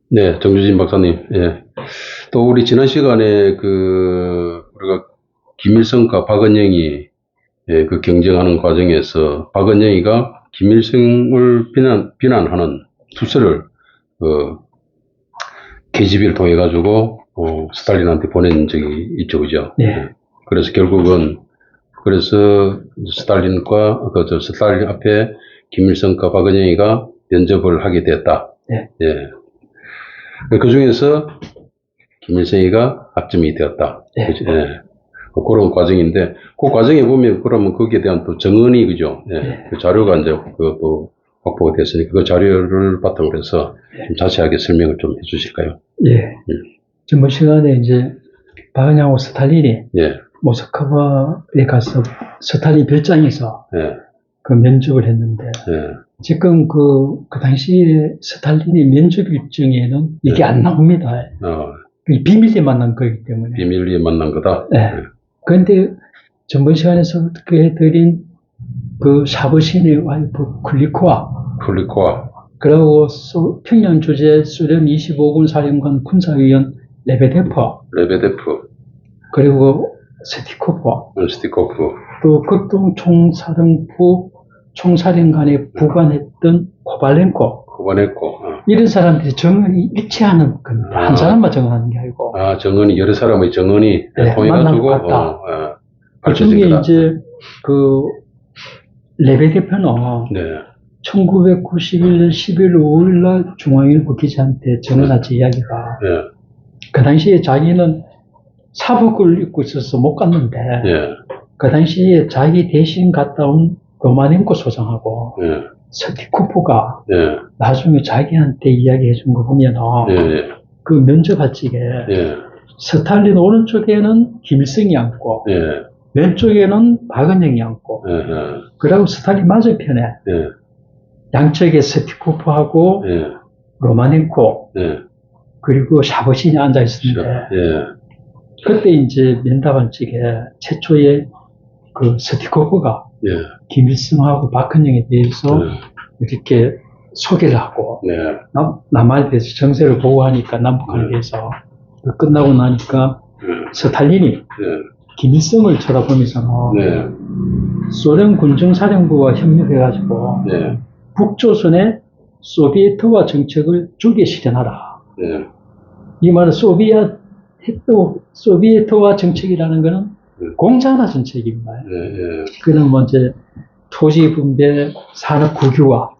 네, 정주진 박사님. 예. 또 우리 지난 시간에 우리가 김일성과 박은영이 그 경쟁하는 과정에서 박은영이가 김일성을 비난하는 투서를 그 KGB를 통해 가지고 스탈린한테 보낸 적이 있죠, 그죠? 네. 그래서 결국은 스탈린과 스탈린 앞에 김일성과 박은영이가 면접을 하게 됐다. 네. 예. 그 중에서 김일성이가 합점이 되었다. 네. 그죠? 예. 그런 과정인데, 그 과정에 보면 그러면 거기에 대한 또 정언이, 그죠? 예. 네. 그 자료가 이제 그것도 확보가 됐으니까 그 자료를 바탕으로 해서 좀 자세하게 설명을 좀 해주실까요? 예. 전번 시간에 이제 박은영하고 스탈린이 예. 모스크바에 가서 스탈린 별장에서 예. 그 면접을 했는데, 예. 지금 그 당시에 스탈린의 면접 일정에는 이게 안 나옵니다. 비밀리에 만난 거기 때문에. 비밀리에 만난 거다? 네. 그런데 전번 시간에서 어떻게 해드린 그 샤버신의 와이프 클리코와, 그리고 평양 주재 소련 25군 사령관 군사위원 레베데프, 그리고 스티코프, 또 극동 총사령부 총사령관에 부관했던 코발렌코, 이런 사람들이 정언이 일치하는 겁니다. 한 사람만 정언하는 게 아니고. 정언이, 여러 사람의 정언이 통해가지고, 그 중에 이제 그 레베데프는 네. 1991년 11월 5일날 중앙일보 기자한테 정언하지 이야기가, 그 당시에 자기는 사복을 입고 있어서 못 갔는데, 그 당시에 자기 대신 갔다 온 로마넨코 소장하고, 스티코프가 나중에 자기한테 이야기해 준 거 보면, 그 면접할 적에, 스탈린 오른쪽에는 김일성이 앉고, 왼쪽에는 박은영이 앉고, 그리고 스탈린 맞은편에, 양쪽에 스티코프하고, 로마넨코, 그리고 샤버신이 앉아 있었는데, 그때 이제 면담할 적에 최초에 그 스티코프가 김일성하고 박은영에 대해서 이렇게 소개를 하고, 남한에 대해서 정세를 보고하니까 남북한에 대해서 끝나고 나니까 스탈린이 김일성을 쳐다보면서는 소련 군정사령부와 협력해가지고 북조선의 소비에트화 정책을 줄게 실현하라. 이 말은 소비에트화 정책이라는 것은 공산화 정책입니다. 그는 먼저 토지 분배, 산업 국유화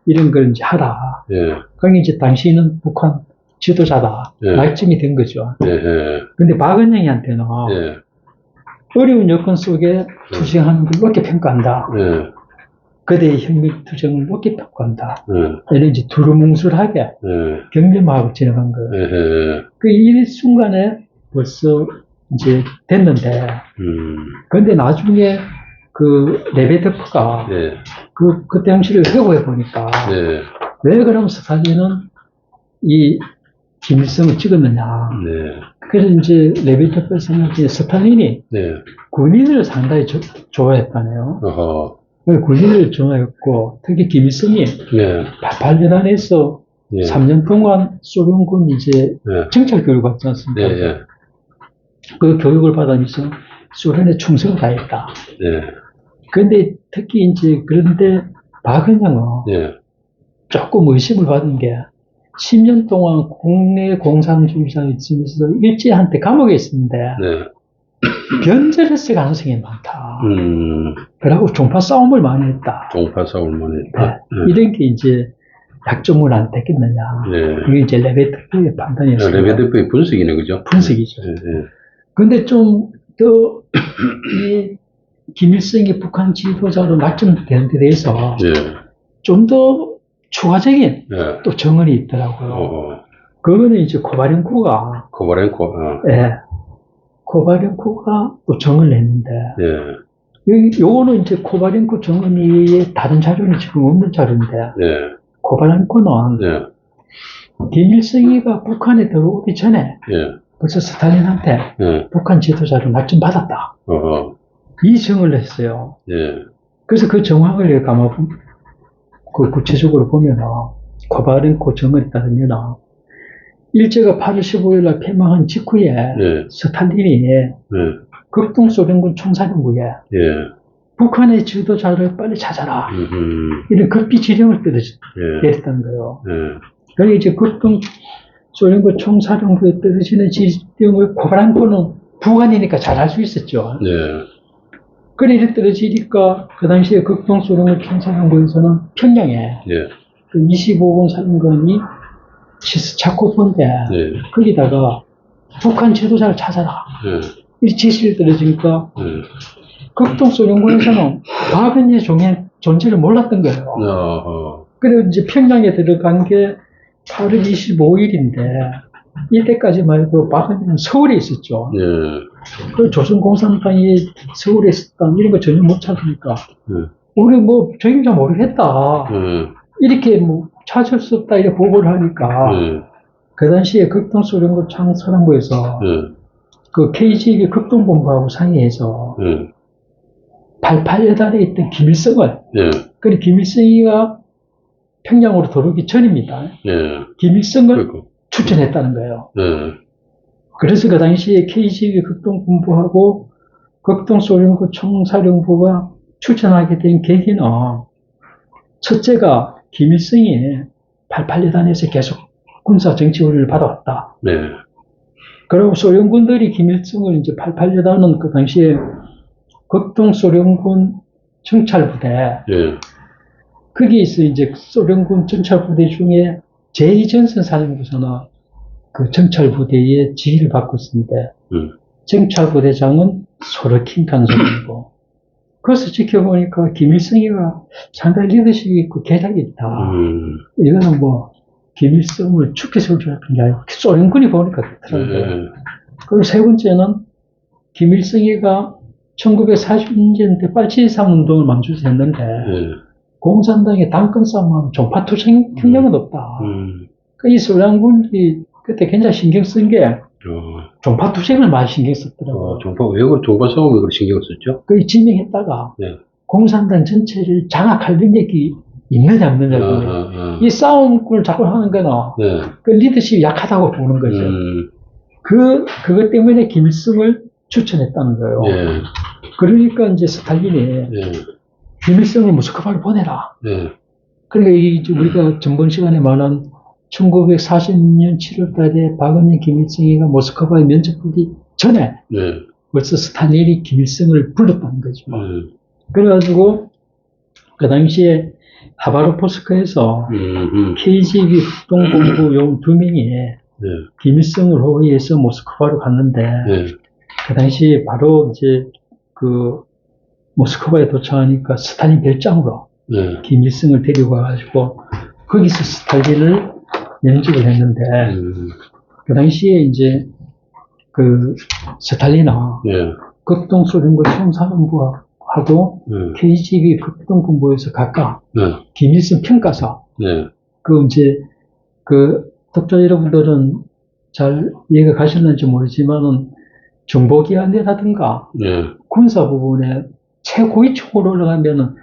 이런 걸 이제 하라. 그러니까 이제 당신은 북한 지도자다. 말쯤이 된 거죠. 근데 박은영이한테는 어려운 여건 속에 투쟁하는 걸 높게 평가한다. 그대의 혁명 투쟁을 높게 평가한다. 이런 이제 두루뭉술하게 경험하고 지나간 거예요. 이 순간에 벌써 이제 됐는데, 그런데 나중에 그 레베데프가 그 당시를 회고해 보니까 왜 그럼 스탈린은 이 김일성을 찍었느냐. 그래서 이제 레베데프 생각에 스탈린이 군인을 상당히 좋아했다네요. 군인을 좋아했고, 특히 김일성이 88년 3년 동안 소련군 이제 정찰 교육을 받지 않습니까? 그 교육을 받으면서 소련에 충성을 다했다. 그런데 특히 이제 그런데 박은영은 조금 의심을 받은 게 10년 동안 국내 공산주의자에 있으면서 일제한테 감옥에 있었는데 변절했을 가능성이 많다. 그러고 종파 싸움을 많이 했다. 이런 게 이제 약점을 안 됐겠느냐. 이게 이제 레베데프의 판단이었어요. 레베데프의 분석이네, 그죠? 분석이죠. 근데 좀 더 이 김일성이 북한 지도자로 낙점되는 데 대해서 좀 더 추가적인 또 정언이 있더라고요. 그거는 이제 코바렌코가 또 정언을 했는데, 요거는 이제 코바렌코 정언이 다른 자료는 지금 없는 자료인데, 코바렌코는 김일성이가 북한에 들어오기 전에 벌써 스탈린한테 북한 지도자로 낙점받았다. 이 정을 했어요. 그래서 그 정황을 그 구체적으로 보면 코바렌코 정언에 따르면 일제가 8월 15일 날 폐망한 직후에 예. 스탈린이 예. 극동 소련군 총사령부에 예. 북한의 지도자를 빨리 찾아라. 이런 급비 지령을 내렸다는 거예요. 그러니까 이제 극동 소련군 총사령부에 떨어지는 지령을 코바렌코는 북한이니까 잘 알 수 있었죠. 그래 이렇게 떨어지니까 그 당시에 극동 소련군 총사령부에서는 평양에 그 25군 사령관이 시스차코프인데 거기다가 북한 지도자를 찾아라. 이 지시를 떨어지니까 극동 소련군에서는 박은혜 존재를 몰랐던 거예요. 그래서 이제 평양에 들어간 게 8월 25일인데 이때까지만 해도 박은혜는 서울에 있었죠. 그 조선공산당이 서울에 있었다 이런 거 전혀 못 찾으니까 우리 뭐 적임자 모르겠다. 이렇게 뭐 찾을 수 없다 이렇게 보고를 하니까 그 당시에 극동 소련군 총사령부에서 그 KGB 극동본부하고 상의해서 88여단에 있던 김일성을 그리고 김일성이가 평양으로 들어오기 전입니다. 김일성을 추천했다는 거예요. 그래서 그 당시에 KGB 극동본부하고 극동소련군 총사령부가 추천하게 된 계기는 첫째가 김일성이 88여단에서 계속 군사 정치 훈련을 받아왔다. 그리고 소련군들이 김일성을 이제 88여단은 그 당시에 극동소련군 정찰부대 거기에서 이제 소련군 정찰부대 중에 제2전선 사령부서는 그 정찰부대의 지휘를 받고 있습니다. 정찰부대장은 소르킨 간수이고 그것을 지켜보니까 김일성이가 상당히 리더십이 있고 계략이 있다. 이거는 뭐 김일성을 죽게 세울 줄 알았던 게 아니고 소련군이 보니까 그렇더라고요. 그리고 세 번째는 김일성이가 1940년대 빨치산 운동을 만주에서 했는데 공산당의 당권 싸움하고 종파투쟁 경력은 없다. 이 소련군이 그때 굉장히 신경 쓴 게 종파투쟁을 많이 신경 썼더라고요. 종파 싸움을 그렇게 신경 썼죠? 그 지명했다가 공산당 전체를 장악할 능력이 있느냐 없느냐 이 싸움을 자꾸 하는 거는 그 리더십이 약하다고 보는 거죠. 그것 때문에 김일성을 추천했다는 거예요. 그러니까 이제 스탈린이 김일성을 모스크바로 보내라. 그러니까 우리가 전번 시간에 말한 1940년 7월 달에 박은혜 김일성이가 모스크바에 면접 보기 전에 벌써 스탈린이 김일성을 불렀다는 거죠. 그래가지고 그 당시에 하바로포스크에서 KGB 극동본부 요원 2명이 김일성을 호위해서 모스크바로 갔는데 그 당시에 바로 이제 그 모스크바에 도착하니까 스탈린 별장으로 김일성을 데리고 와가지고 거기서 스탈린을 영접을 했는데 그 당시에 이제 그 스탈린은 극동소련군 총사령부하고 KGB 극동본부에서 각각 김일성 평가서 그 이제 그 독자 여러분들은 잘 이해가 가셨는지 모르지만은 정보기관이라든가 군사 부분에 최고위층으로 올라가면은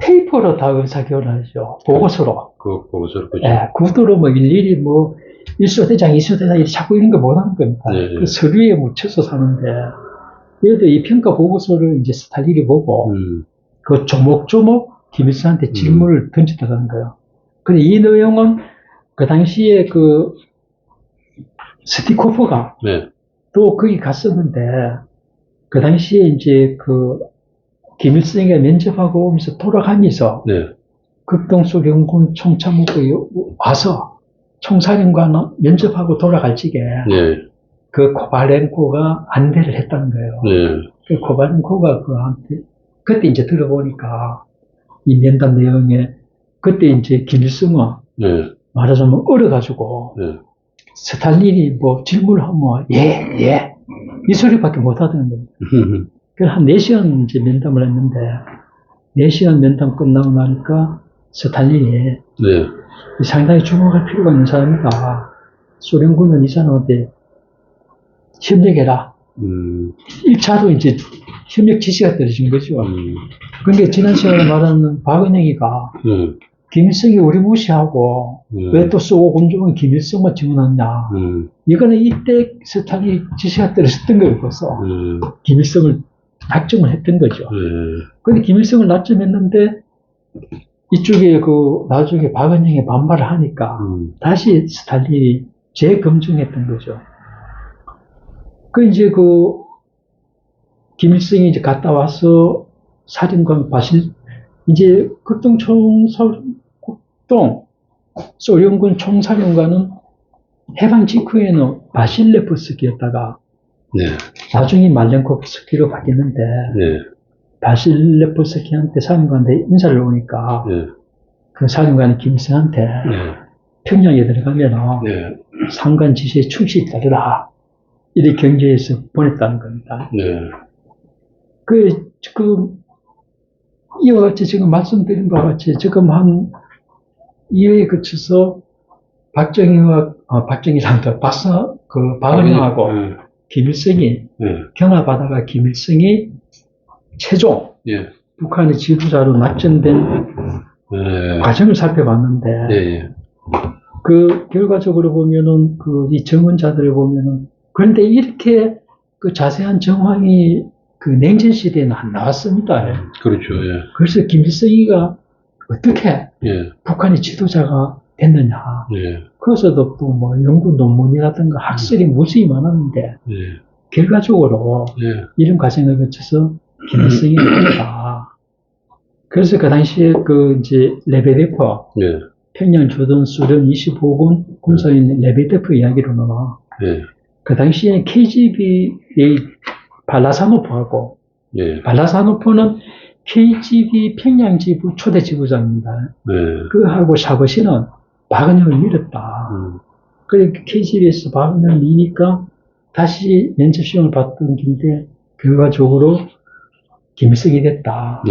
페이퍼로 다 의사결정하죠. 보고서로. 보고서로. 구도로 뭐 일일이 뭐 1소대장, 2소대장 이렇게 자꾸 이런 거 못하는 겁니다. 그 서류에 묻혀서 사는데, 얘도 이 평가 보고서를 이제 스탈린이 보고, 그 조목조목 김일성한테 질문을 던졌다는 거예요. 근데 이 내용은 그 당시에 그 스티코프가 또 거기 갔었는데, 그 당시에 이제 그 김일성이가 면접하고 오면서 돌아가면서 극동소련군 총참모부에 와서 총사령관 면접하고 면접하고 적에 그 코발렌코가 안대를 했다는 거예요. 그 코발렌코가 그한테 그때 이제 들어보니까 이 면담 내용에 그때 이제 김일성은 말하자면 얼어가지고 스탈린이 뭐 질문을 하면 예 이 소리밖에 못 하던 겁니다. 그래서 한 4시간 이제 면담을 했는데 4시간 면담 끝나고 나니까 스탈린이 상당히 주목할 필요가 있는 사람이다. 소련군은 이 사람한테 협력해라. 1차로 이제 협력 지시가 떨어진 거죠. 그런데 지난 시간에 말하는 박은영이가 김일성이 우리 무시하고 왜 또 쏘고 군종은 김일성만 지원하냐. 이거는 이때 스탈린이 지시가 떨어졌던 거예요. 그래서 김일성을 낙점을 했던 거죠. 근데 김일성을 낙점했는데 이쪽에 나중에 박은영이 반발을 하니까 다시 스탈린이 재검증했던 거죠. 이제 김일성이 이제 갔다 와서 사령관 이제 소련군 총사령관은 해방 직후에는 바실레프스키였다가 나중에 말렌코프스키로 바뀌는데 바실레프스키한테 사령관한테 인사를 오니까 그 사령관이 김일성한테 평양에 들어가면 상관 지시에 충실히 따르라 이렇게 경제에서 보냈다는 겁니다. 이와 같이 지금 말씀드린 바와 같이 지금 한 2회에 거쳐서 박은영하고 김일성이 경합하다가 김일성이 최종 북한의 지도자로 낙점된 과정을 살펴봤는데 그 결과적으로 보면은 이 정언자들을 보면은 그런데 이렇게 자세한 정황이 냉전 시대에는 안 나왔습니다. 그렇죠. 그래서 김일성이가 어떻게 북한의 지도자가 됐느냐. 그래서도 또 연구 논문이라든가 학설이 무수히 많았는데 결과적으로 이런 과정을 거쳐서 김일성이 됐다. 그래서 그 당시에 이제 레베데프 평양 주둔 소련 25군 군사인 레베데프 이야기로는 그 당시에 KGB의 발라사노프하고 발라사노프는 KGB 평양지부 초대 지부장입니다. 그하고 샤버시는 박은영을 밀었다. 그러니까 KGB에서 박은영을 미니까 다시 면접 시험을 봤던 긴데 결과적으로 김일성이 됐다.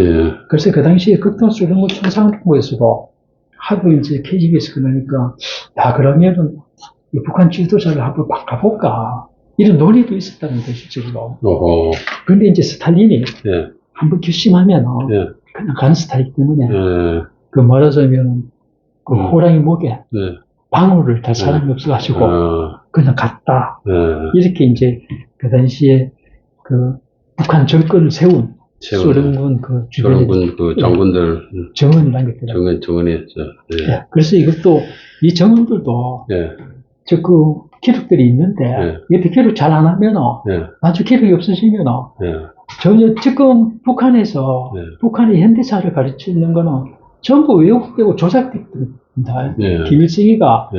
그래서 그 당시에 극동소련군 총상정부에서도 하도 이제 KGB에서 그러니까 그러면은 이 북한 지도자를 한번 바꿔볼까 이런 논의도 있었다는 거죠, 실제로. 그런데 이제 스탈린이 한번 결심하면 그냥 가는 스타일이기 때문에 말하자면 호랑이 목에 방울을 달 사람이 없어가지고 그냥 갔다. 이렇게 이제 그 당시에 북한 정권을 세운 소련군 주변에 장군들 정언을 남겼더라고요. 정언했죠. 그래서 이 정언들도 기록들이 있는데 이렇게 기록 잘 안 하면 나중에 기록이 없어지면 전혀 지금 북한에서 북한의 현대사를 가르치는 거는 전부 왜곡되고 조작됐습니다. 김일성이가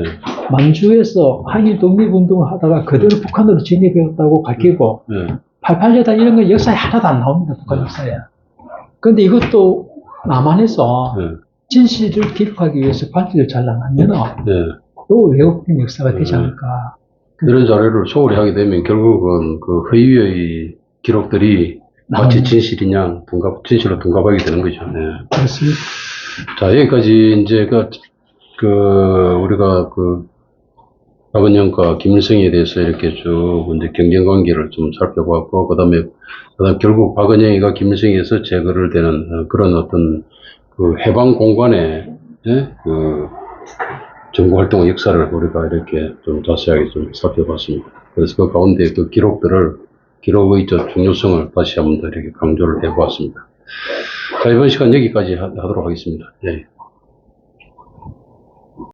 만주에서 항일 독립운동을 하다가 그대로 북한으로 진입했다고 밝히고 88년다 이런 건 역사에 하나도 안 나옵니다. 북한 역사에. 그런데 이것도 남한에서 진실을 기록하기 위해서 발표를 잘 안 하면 또 왜곡된 역사가 되지 않을까. 이런 자료를 소홀히 하게 되면 결국은 허위의 기록들이 마치 진실이냐, 진실로 둔갑하게 되는 거죠. 그렇습니다. 자, 여기까지 이제 우리가 박은영과 김일성에 대해서 이렇게 쭉 이제 경쟁 관계를 좀 살펴봤고, 그 다음에 결국 박은영이가 김일성에서 제거를 되는 그런 어떤 해방 공간의 정부 활동의 역사를 우리가 이렇게 좀 자세하게 좀 살펴봤습니다. 그래서 그 가운데 기록의 중요성을 다시 한번 더 이렇게 강조를 해보았습니다. 자, 이번 시간 여기까지 하도록 하겠습니다.